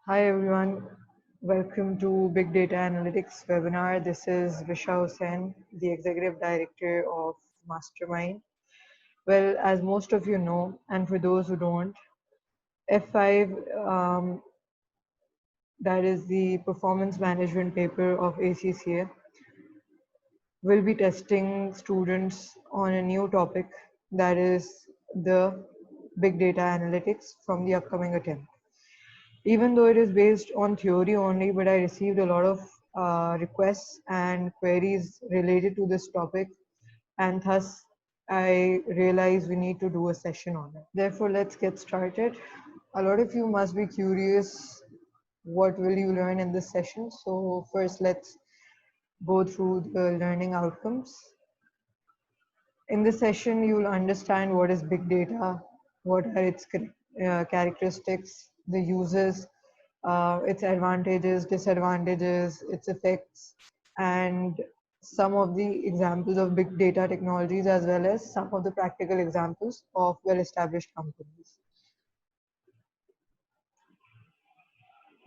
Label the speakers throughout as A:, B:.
A: Hi everyone, welcome to Big Data Analytics webinar. This is Visha Hussain, the Executive Director of Mastermind. Well, as most of you know, and for those who don't, F5, that is the performance management paper of ACCA, will be testing students on a new topic, that is the Big Data Analytics from the upcoming attempt. Even though it is based on theory only, but I received a lot of requests and queries related to this topic, and thus I realized we need to do a session on it. Therefore, let's get started. A lot of you must be curious, what will you learn in this session? So first, let's go through the learning outcomes. In this session, you will understand what is big data, what are its characteristics, the uses, its advantages, disadvantages, its effects, and some of the examples of big data technologies, as well as some of the practical examples of well-established companies.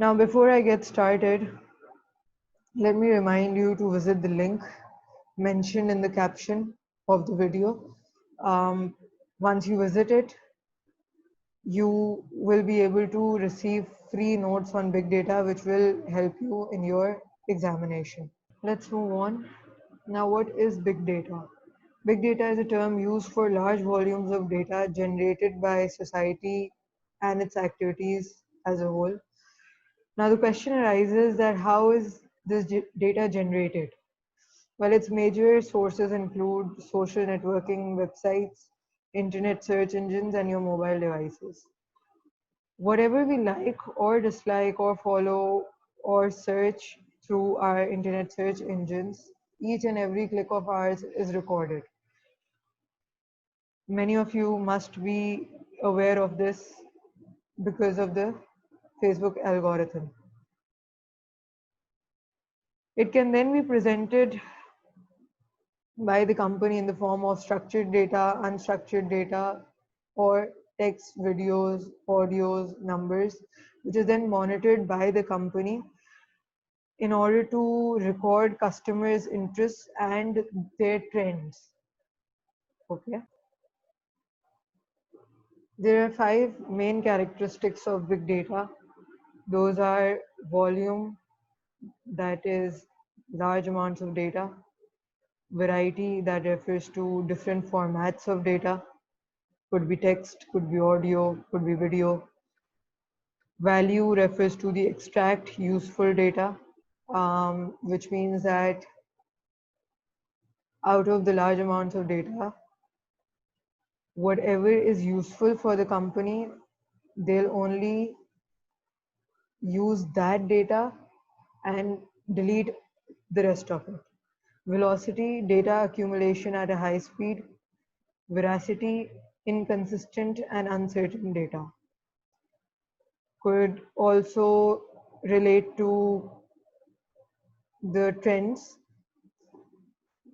A: Now, before I get started, let me remind you to visit the link mentioned in the caption of the video. Once you visit it, you will be able to receive free notes on big data, which will help you in your examination. Let's move on. Now, what is big data? Big data is a term used for large volumes of data generated by society and its activities as a whole. Now, the question arises that how is this data generated? Well, its major sources include social networking websites, internet search engines, and your mobile devices. Whatever we like or dislike or follow or search through our internet search engines, each and every click of ours is recorded. Many of you must be aware of this because of the Facebook algorithm. It can then be presented by the company in the form of structured data, unstructured data, or text, videos, audios, numbers, which is then monitored by the company in order to record customers' interests and their trends. Okay. There are 5 main characteristics of big data. Those are volume, that is large amounts of data; variety, that refers to different formats of data, could be text, could be audio, could be video; value refers to the extract useful data, which means that out of the large amounts of data, whatever is useful for the company, they'll only use that data and delete the rest of it. Velocity, data accumulation at a high speed; veracity, inconsistent and uncertain data. Could also relate to the trends,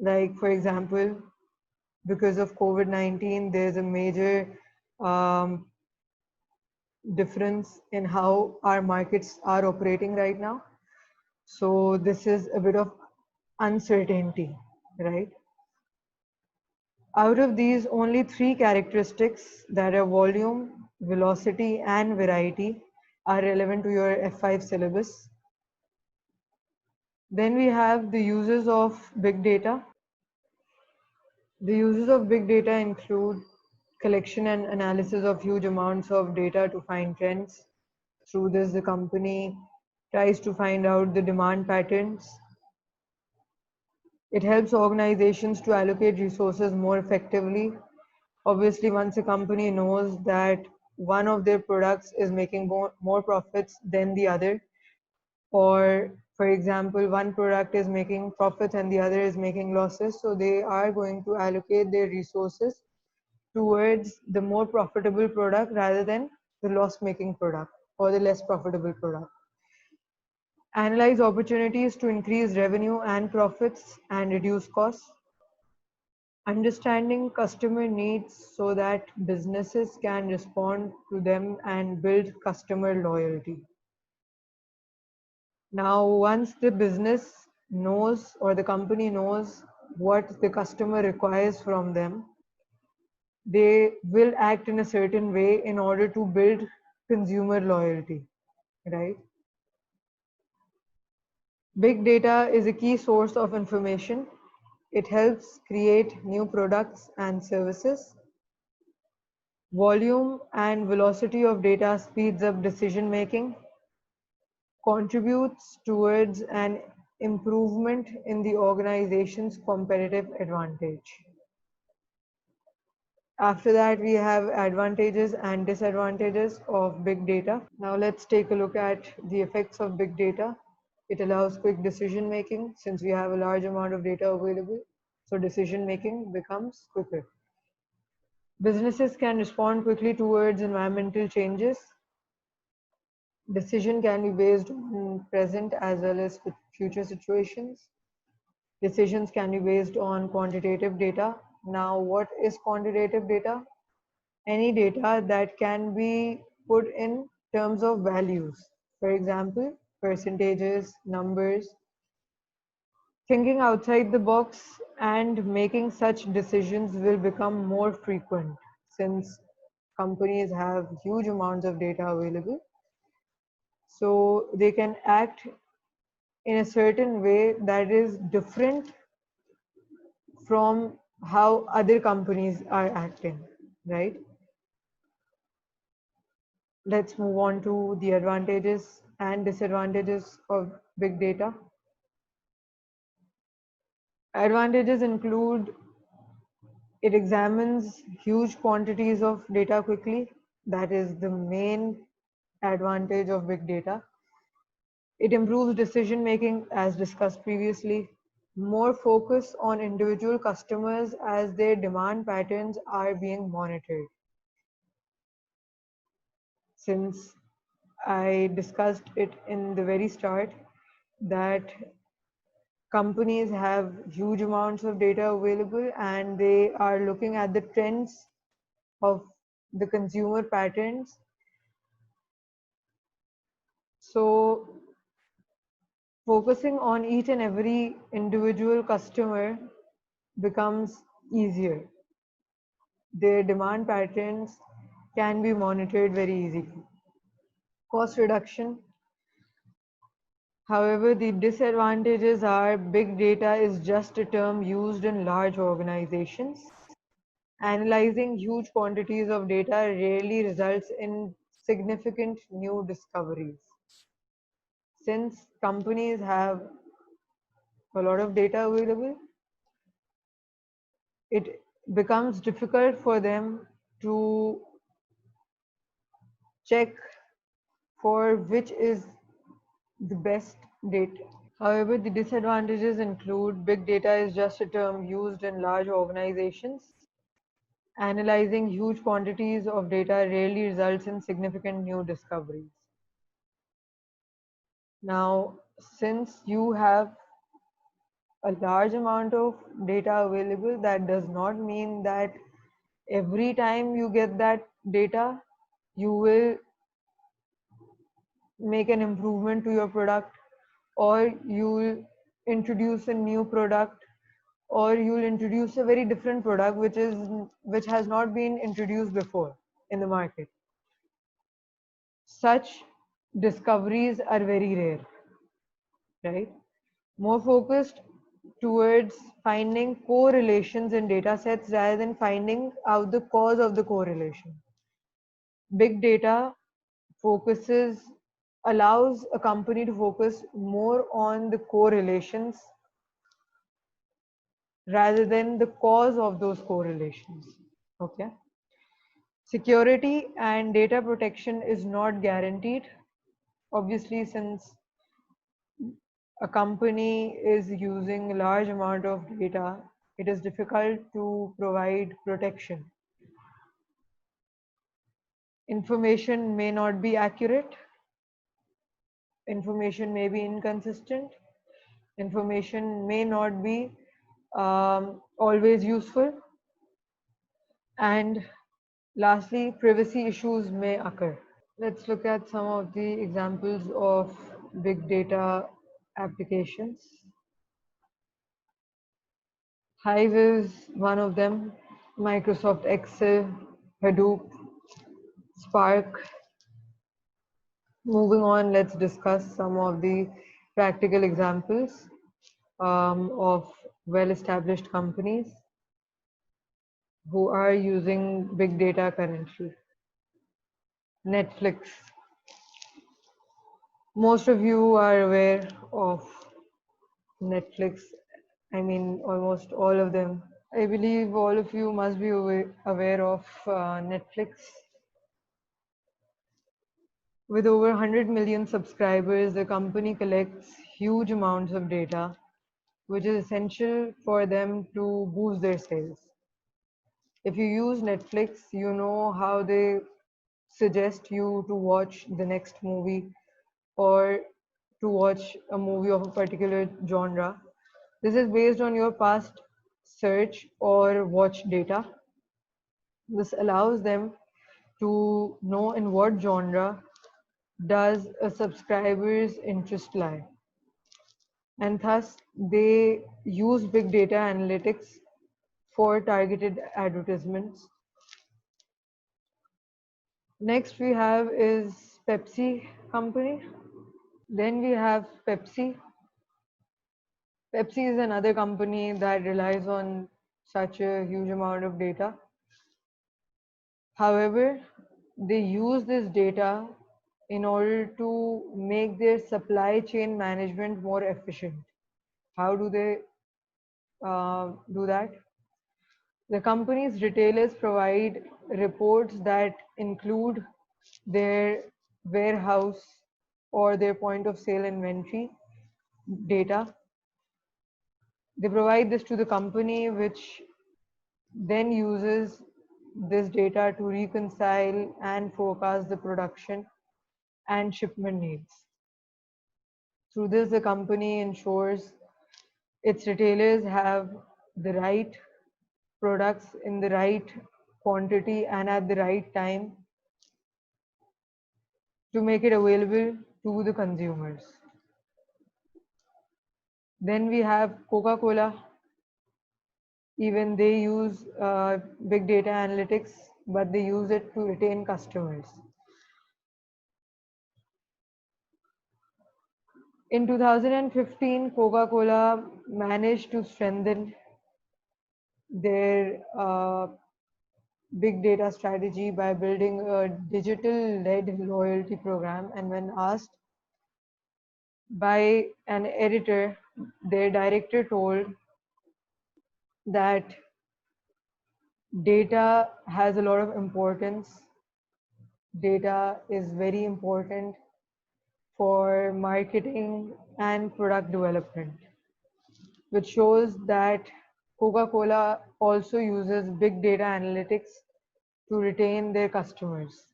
A: like for example, because of COVID-19, there's a major um, difference in how our markets are operating right now. So this is a bit of uncertainty, right? Out of these, only 3 characteristics, that are volume, velocity, and variety, are relevant to your F5 syllabus. Then we have the uses of big data. The uses of big data include collection and analysis of huge amounts of data to find trends. Through this, the company tries to find out the demand patterns. It helps organizations to allocate resources more effectively. Obviously, once a company knows that one of their products is making more profits than the other, or for example, one product is making profits and the other is making losses, so they are going to allocate their resources towards the more profitable product rather than the loss-making product or the less profitable product. Analyze opportunities to increase revenue and profits and reduce costs. Understanding customer needs so that businesses can respond to them and build customer loyalty. Now, once the business knows or the company knows what the customer requires from them, they will act in a certain way in order to build consumer loyalty, right? Big data is a key source of information. It helps create new products and services. Volume and velocity of data speeds up decision making, contributes towards an improvement in the organization's competitive advantage. After that, we have advantages and disadvantages of big data. Now let's take a look at the effects of big data. It allows quick decision making since we have a large amount of data available. So decision making becomes quicker. Businesses can respond quickly towards environmental changes. Decision can be based on present as well as future situations. Decisions can be based on quantitative data. Now, what is quantitative data? Any data that can be put in terms of values. For example, percentages, numbers. Thinking outside the box and making such decisions will become more frequent since companies have huge amounts of data available. So they can act in a certain way that is different from how other companies are acting, right? Let's move on to the advantages and disadvantages of big data. Advantages include it examines huge quantities of data quickly. That is the main advantage of big data. It improves decision making as discussed previously. More focus on individual customers as their demand patterns are being monitored. Since I discussed it in the very start that companies have huge amounts of data available and they are looking at the trends of the consumer patterns. So focusing on each and every individual customer becomes easier. Their demand patterns can be monitored very easily. Cost reduction. However, the disadvantages are big data is just a term used in large organizations. Analyzing huge quantities of data rarely results in significant new discoveries. Since companies have a lot of data available, it becomes difficult for them to check for which is the best data. However, the disadvantages include big data is just a term used in large organizations. Analyzing huge quantities of data rarely results in significant new discoveries. Now, since you have a large amount of data available, that does not mean that every time you get that data, you will make an improvement to your product, or you'll introduce a new product, or you'll introduce a very different product which has not been introduced before in the market. Such discoveries are very rare, right? More focused towards finding correlations in data sets rather than finding out the cause of the correlation. Big data focuses allows a company to focus more on the correlations rather than the cause of those correlations. Okay. Security and data protection is not guaranteed. Obviously, since a company is using a large amount of data, it is difficult to provide protection. Information may not be accurate. Information may be inconsistent. Information may not be always useful. And lastly, privacy issues may occur. Let's look at some of the examples of big data applications. Hive is one of them. Microsoft Excel, Hadoop, Spark. Moving on, let's discuss some of the practical examples of well-established companies who are using big data currently. Netflix. Most of you are aware of Netflix. I mean, almost all of them. I believe all of you must be aware of Netflix. With over 100 million subscribers, the company collects huge amounts of data, which is essential for them to boost their sales. If you use Netflix, you know how they suggest you to watch the next movie or to watch a movie of a particular genre. This is based on your past search or watch data. This allows them to know in what genre does a subscriber's interest lie. And thus, they use big data analytics for targeted advertisements. Next we have is Pepsi company. Then we have Pepsi. Pepsi is another company that relies on such a huge amount of data. However, they use this data in order to make their supply chain management more efficient. How do they do that? The company's retailers provide reports that include their warehouse or their point of sale inventory data. They provide this to the company, which then uses this data to reconcile and forecast the production and shipment needs. Through this, the company ensures its retailers have the right products in the right quantity and at the right time to make it available to the consumers. Then we have Coca-Cola. Even they use big data analytics, but they use it to retain customers. In 2015, Coca-Cola managed to strengthen their big data strategy by building a digital-led loyalty program. And when asked by an editor, their director told that data has a lot of importance. Data is very important for marketing and product development, which shows that Coca-Cola also uses big data analytics to retain their customers.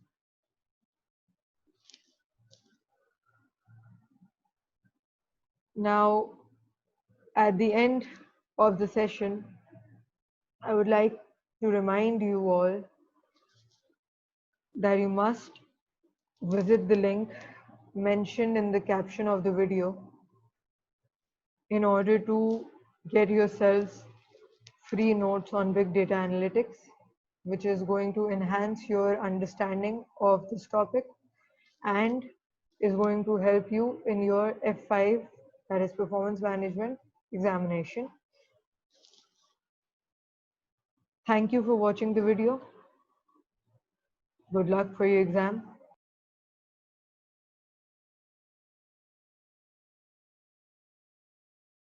A: Now, at the end of the session, I would like to remind you all that you must visit the link mentioned in the caption of the video in order to get yourselves free notes on big data analytics, which is going to enhance your understanding of this topic and is going to help you in your F5, that is performance management examination. Thank you for watching the video. Good luck for your exam.